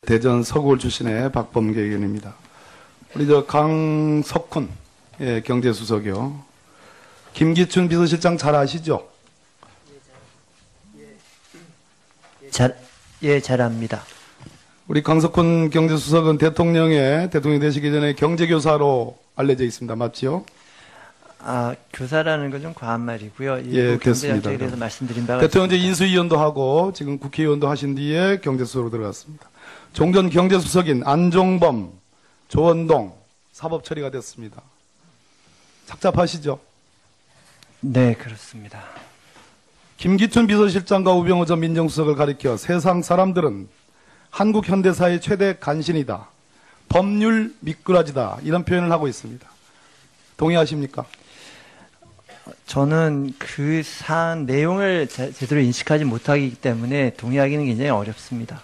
대전 서구울 출신의 박범계 의원입니다. 우리 강석훈 경제수석이요. 김기춘 비서실장 잘 아시죠? 잘 압니다. 우리 강석훈 경제수석은 대통령이 되시기 전에 경제교사로 알려져 있습니다. 맞지요? 교사라는 건 좀 과한 말이고요. 예, 됐습니다. 경제정책에 대해서 말씀드린 바가 대통령 이제 인수위원도 하고 지금 국회의원도 하신 뒤에 경제수석으로 들어갔습니다. 종전 경제수석인 안종범, 조원동 사법 처리가 됐습니다. 착잡하시죠? 네, 그렇습니다. 김기춘 비서실장과 우병우 전 민정수석을 가리켜 세상 사람들은 한국 현대사의 최대 간신이다. 법률 미꾸라지다. 이런 표현을 하고 있습니다. 동의하십니까? 저는 그 사안 내용을 제대로 인식하지 못하기 때문에 동의하기는 굉장히 어렵습니다.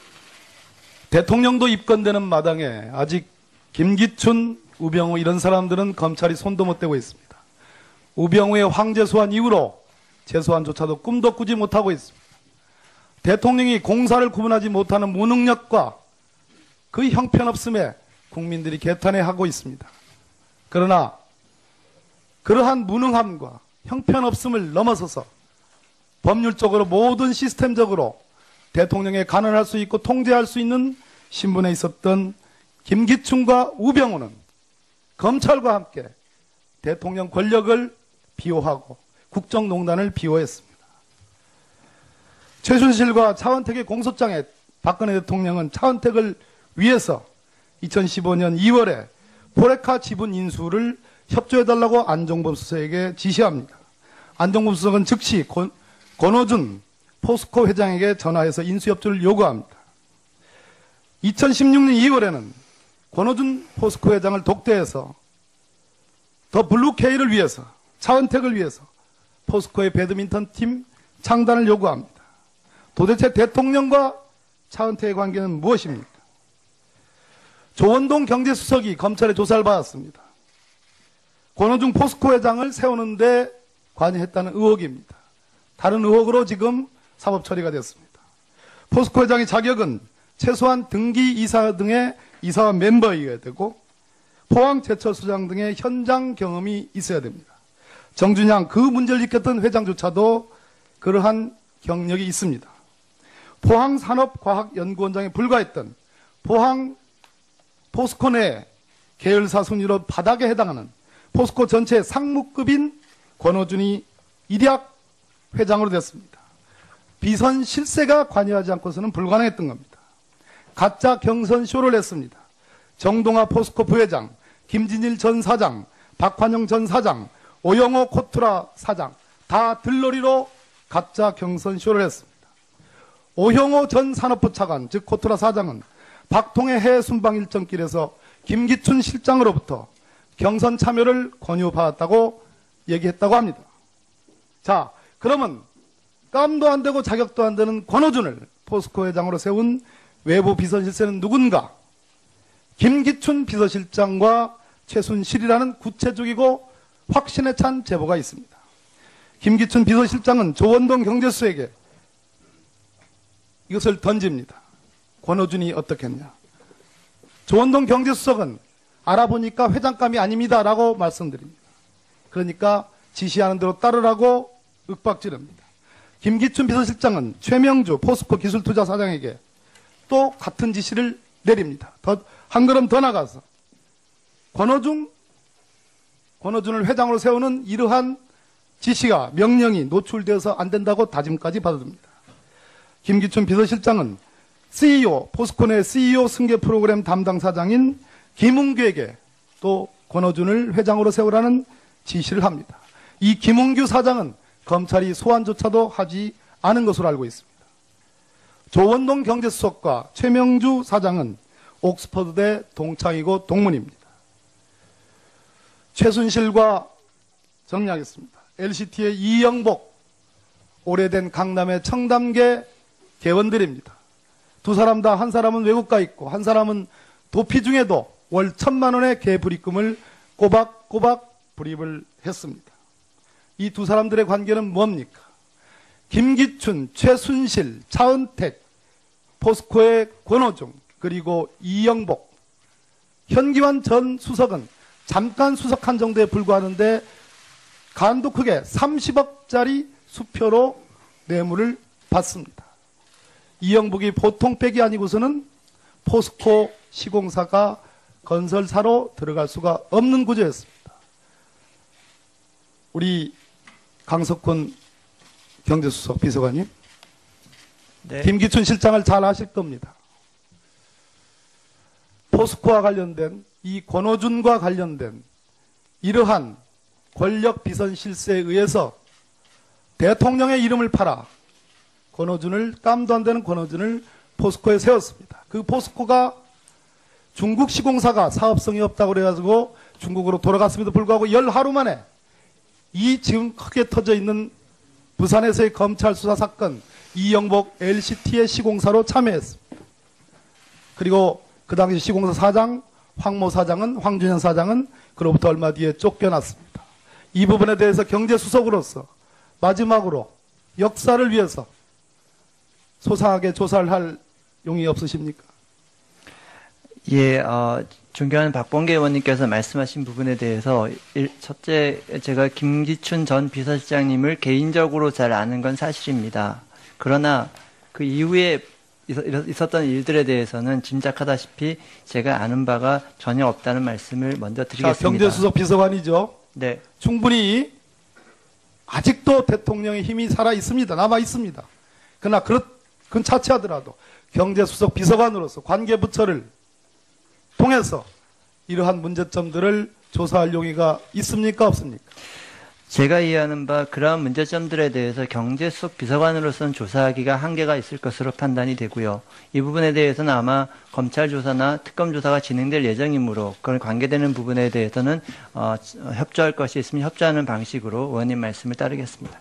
대통령도 입건되는 마당에 아직 김기춘, 우병우 이런 사람들은 검찰이 손도 못 대고 있습니다. 우병우의 황제 소환 이후로 재소환조차도 꿈도 꾸지 못하고 있습니다. 대통령이 공사를 구분하지 못하는 무능력과 그 형편없음에 국민들이 개탄해하고 있습니다. 그러나 그러한 무능함과 형편없음을 넘어서서 법률적으로 모든 시스템적으로 대통령에 간언할 수 있고 통제할 수 있는 신분에 있었던 김기춘과 우병우는 검찰과 함께 대통령 권력을 비호하고 국정농단을 비호했습니다. 최순실과 차은택의 공소장에 박근혜 대통령은 차은택을 위해서 2015년 2월에 포레카 지분 인수를 협조해달라고 안종범 수석에게 지시합니다. 안종범 수석은 즉시 권오준 포스코 회장에게 전화해서 인수협조를 요구합니다. 2016년 2월에는 권오준 포스코 회장을 독대해서 더 블루케이를 위해서 차은택을 위해서 포스코의 배드민턴 팀 창단을 요구합니다. 도대체 대통령과 차은택의 관계는 무엇입니까? 조원동 경제수석이 검찰의 조사를 받았습니다. 권오중 포스코 회장을 세우는데 관여했다는 의혹입니다. 다른 의혹으로 지금 사법 처리가 됐습니다. 포스코 회장의 자격은 최소한 등기 이사 등의 이사와 멤버이어야 되고 포항제철소장 등의 현장 경험이 있어야 됩니다. 정준양 그 문제를 일으켰던 회장조차도 그러한 경력이 있습니다. 포항산업과학연구원장에 불과했던 포스코 내 계열사 순위로 바닥에 해당하는 포스코 전체 상무급인 권오준이 일약 회장으로 됐습니다. 비선 실세가 관여하지 않고서는 불가능했던 겁니다. 가짜 경선 쇼를 했습니다. 정동아 포스코 부회장, 김진일 전 사장, 박환영 전 사장, 오영호 코투라 사장 다 들러리로 가짜 경선 쇼를 했습니다. 오형호 전 산업부 차관, 즉 코투라 사장은 박통의 해외 순방 일정길에서 김기춘 실장으로부터 경선 참여를 권유받았다고 얘기했다고 합니다. 자, 그러면 깜도 안 되고 자격도 안 되는 권오준을 포스코 회장으로 세운 외부 비서실세는 누군가? 김기춘 비서실장과 최순실이라는 구체적이고 확신에 찬 제보가 있습니다. 김기춘 비서실장은 조원동 경제수석에게 이것을 던집니다. 권오준이 어떻게 했냐? 조원동 경제수석은 알아보니까 회장감이 아닙니다 라고 말씀드립니다. 그러니까 지시하는 대로 따르라고 윽박지릅니다. 김기춘 비서실장은 최명주 포스코 기술투자사장에게 또 같은 지시를 내립니다. 한 걸음 더 나가서 권오준을 회장으로 세우는 이러한 지시가 명령이 노출되어서 안 된다고 다짐까지 받아줍니다. 김기춘 비서실장은 CEO, 포스코 내 CEO 승계 프로그램 담당 사장인 김웅규에게 또 권오준을 회장으로 세우라는 지시를 합니다. 이 김웅규 사장은 검찰이 소환조차도 하지 않은 것으로 알고 있습니다. 조원동 경제수석과 최명주 사장은 옥스퍼드대 동창이고 동문입니다. 최순실과 정리하겠습니다. LCT의 이영복, 오래된 강남의 청담계 개원들입니다. 두 사람 다 한 사람은 외국 가 있고 한 사람은 도피 중에도 월 1,000만 원의 개불입금을 꼬박꼬박 불입을 했습니다. 이 두 사람들의 관계는 뭡니까? 김기춘, 최순실, 차은택, 포스코의 권오중, 그리고 이영복, 현기환 전 수석은 잠깐 수석한 정도에 불과하는데 간도 크게 30억짜리 수표로 뇌물을 받습니다. 이영복이 보통 백이 아니고서는 포스코 시공사가 건설사로 들어갈 수가 없는 구조였습니다. 우리 강석훈 경제수석 비서관님, 네. 김기춘 실장을 잘 아실 겁니다. 포스코와 관련된 이 권오준과 관련된 이러한 권력 비선 실세에 의해서 대통령의 이름을 팔아 권오준을, 깜도 안 되는 권오준을 포스코에 세웠습니다. 그 포스코가 중국 시공사가 사업성이 없다고 그래가지고 중국으로 돌아갔음에도 불구하고 열 하루 만에 이 지금 크게 터져 있는 부산에서의 검찰 수사 사건 이영복 LCT의 시공사로 참여했습니다. 그리고 그 당시 시공사 사장 황모 사장은, 황준현 사장은 그로부터 얼마 뒤에 쫓겨났습니다. 이 부분에 대해서 경제수석으로서 마지막으로 역사를 위해서 소상하게 조사를 할 용의 없으십니까? 예, 존경하는 박범계 의원님께서 말씀하신 부분에 대해서 첫째, 제가 김기춘 전 비서실장님을 개인적으로 잘 아는 건 사실입니다. 그러나 그 이후에 있었던 일들에 대해서는 짐작하다시피 제가 아는 바가 전혀 없다는 말씀을 먼저 드리겠습니다. 자, 경제수석 비서관이죠. 네. 충분히 아직도 대통령의 힘이 살아 있습니다. 남아 있습니다. 그러나 그건 차치하더라도 경제수석 비서관으로서 관계부처를 통해서 이러한 문제점들을 조사할 용의가 있습니까? 없습니까? 제가 이해하는 바 그러한 문제점들에 대해서 경제수석 비서관으로서는 조사하기가 한계가 있을 것으로 판단이 되고요. 이 부분에 대해서는 아마 검찰 조사나 특검 조사가 진행될 예정이므로 그런 관계되는 부분에 대해서는 협조할 것이 있으면 협조하는 방식으로 의원님 말씀을 따르겠습니다.